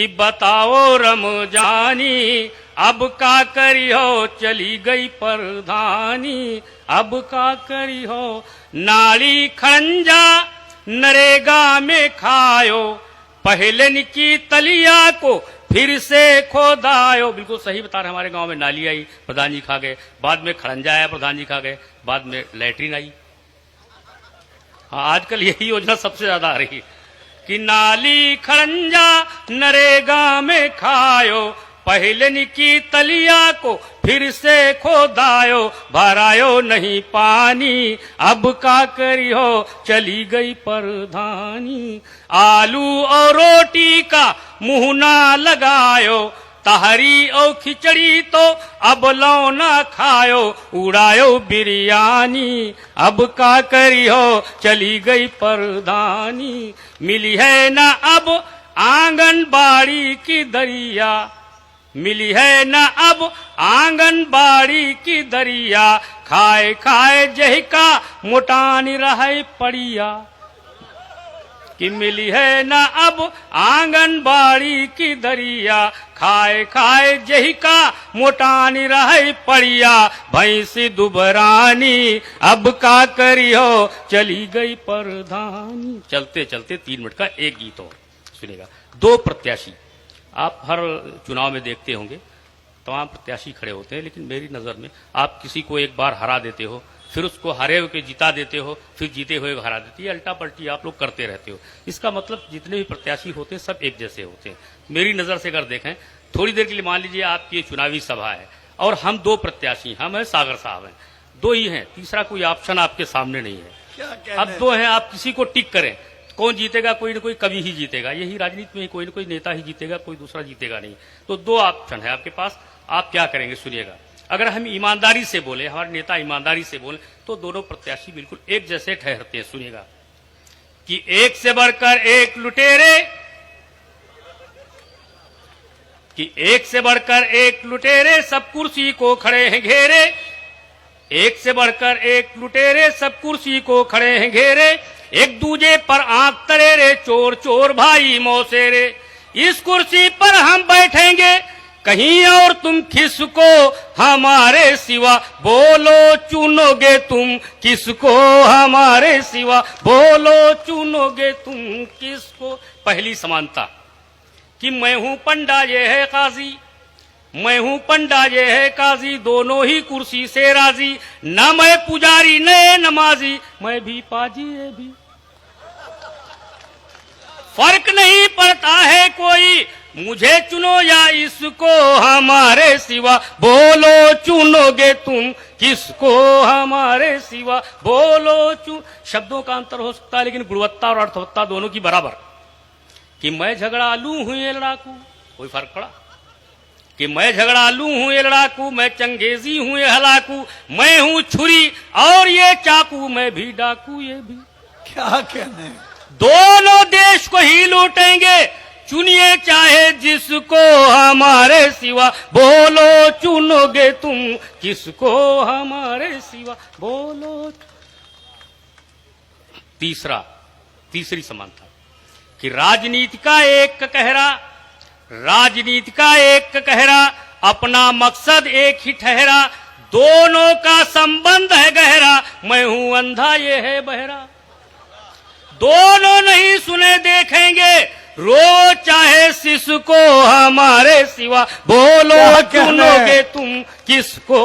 कि बताओ रमजानी अब का करी हो, चली गई परधानी अब का करी हो। नाली खड़ंजा नरेगा में खायो, पहले की तलिया को फिर से खोदायो। बिल्कुल सही बता रहे, हमारे गांव में नाली आई, प्रधान जी खा गए, बाद में खड़ंजा आया, प्रधान जी खा गए, बाद में लैट्रिन आई। हाँ, आजकल यही योजना सबसे ज्यादा आ रही कि नाली खड़ंजा नरेगा में खायो, पहले की तलिया को फिर से खोदायो, भरायो नहीं पानी अब का करी हो, चली गई परधानी। आलू और रोटी का मुंह ना लगायो, तहरी और खिचड़ी तो अब लो ना खायो, उड़ायो बिरयानी अब का करी हो, चली गई परधानी। मिली है ना अब आंगनबाड़ी की दरिया, मिली है न अब आंगनबाड़ी की दरिया, खाए खाए जहिका मोटानी रहे पड़िया। कि मिली है न अब आंगनबाड़ी की दरिया, खाए खाए जहिका मोटानी रहे पड़िया। भैंसी दुबरानी अब का करी हो, चली गई परधानी। चलते चलते 3 मिनट का एक गीत और सुनेगा। 2 प्रत्याशी आप हर चुनाव में देखते होंगे, तमाम प्रत्याशी खड़े होते हैं, लेकिन मेरी नजर में आप किसी को एक बार हरा देते हो, फिर उसको हरे हुए जिता देते हो, फिर जीते हुए हरा देते हो, अल्टा पलटी आप लोग करते रहते हो। इसका मतलब जितने भी प्रत्याशी होते हैं सब एक जैसे होते हैं। मेरी नजर से अगर देखें, थोड़ी देर के लिए मान लीजिए आपकी ये चुनावी सभा है और हम 2 प्रत्याशी, हम हैं सागर साहब हैं, 2 ही हैं, तीसरा कोई ऑप्शन आपके सामने नहीं है। अब 2 हैं, आप किसी को टिक करें, कौन जीतेगा? कोई ना कोई कवि ही जीतेगा। यही राजनीति में कोई ना कोई नेता ही जीतेगा, कोई दूसरा जीतेगा नहीं। तो 2 ऑप्शन है आपके पास, आप क्या करेंगे सुनिएगा। अगर हम ईमानदारी से बोले, हमारे नेता ईमानदारी से बोले, तो दोनों प्रत्याशी बिल्कुल एक जैसे ठहरते हैं। सुनिएगा कि एक से बढ़कर एक लुटेरे, कि एक से बढ़कर एक लुटेरे सब कुर्सी को खड़े हैं घेरे, एक से बढ़कर एक लुटेरे सब कुर्सी को खड़े हैं घेरे, एक दूजे पर आंख तरे रे चोर चोर भाई मौसेरे। इस कुर्सी पर हम बैठेंगे कहीं और तुम किसको हमारे सिवा, बोलो चुनोगे तुम किसको हमारे सिवा, बोलो चुनोगे तुम किसको। पहली समानता कि मैं हूं पंडा ये है काजी, मैं हूं पंडा ये है काजी, दोनों ही कुर्सी से राजी। न मैं पुजारी न नमाजी, मैं भी पाजी ये भी, फर्क नहीं पड़ता है कोई, मुझे चुनो या इसको हमारे सिवा, बोलो चुनोगे तुम किसको हमारे सिवा, बोलो चुन। शब्दों का अंतर हो सकता है लेकिन गुणवत्ता और अर्थवत्ता दोनों की बराबर। कि मैं झगड़ालू हूं ये लड़ाकू, कोई फर्क पड़ा? कि मैं झगड़ालू हूं ये लड़ाकू, मैं चंगेजी हूं ये हलाकू, मैं हूं छुरी और ये चाकू, मैं भी डाकू ये भी। क्या कहने, दोनों देश को ही लूटेंगे, चुनिए चाहे जिसको हमारे सिवा, बोलो चुनोगे तुम किसको हमारे सिवा, बोलो। तीसरी समानता कि राजनीति का एक कहरा, राजनीति का एक कहरा, अपना मकसद एक ही ठहरा, दोनों का संबंध है गहरा, मैं हूं अंधा ये है बहरा। दोनों नहीं सुने देखेंगे, रो चाहे सिसको हमारे सिवा, बोलो चुनोगे तुम किसको।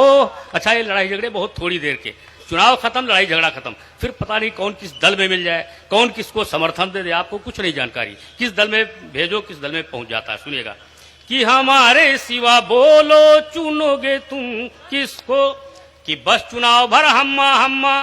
अच्छा, ये लड़ाई झगड़े बहुत थोड़ी देर के, चुनाव खत्म, लड़ाई झगड़ा खत्म, फिर पता नहीं कौन किस दल में मिल जाए, कौन किसको समर्थन दे दे, आपको कुछ नहीं जानकारी, किस दल में भेजो किस दल में पहुंच जाता है। सुनिएगा कि हमारे सिवा बोलो चुनोगे तुम किसको। कि बस चुनाव भर हम्मा हम्मा,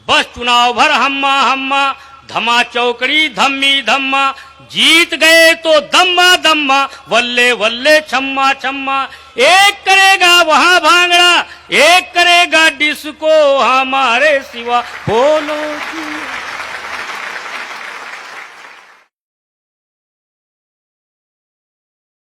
बस चुनाव भर हम्मा हम्मा, धमा चौकड़ी धम्मी धम्मा, जीत गए तो दम्मा दम्मा, वल्ले वल्ले छम्मा छम्मा। एक करेगा वहां भांगड़ा, एक करेगा डिस्को हमारे सिवा, बोलो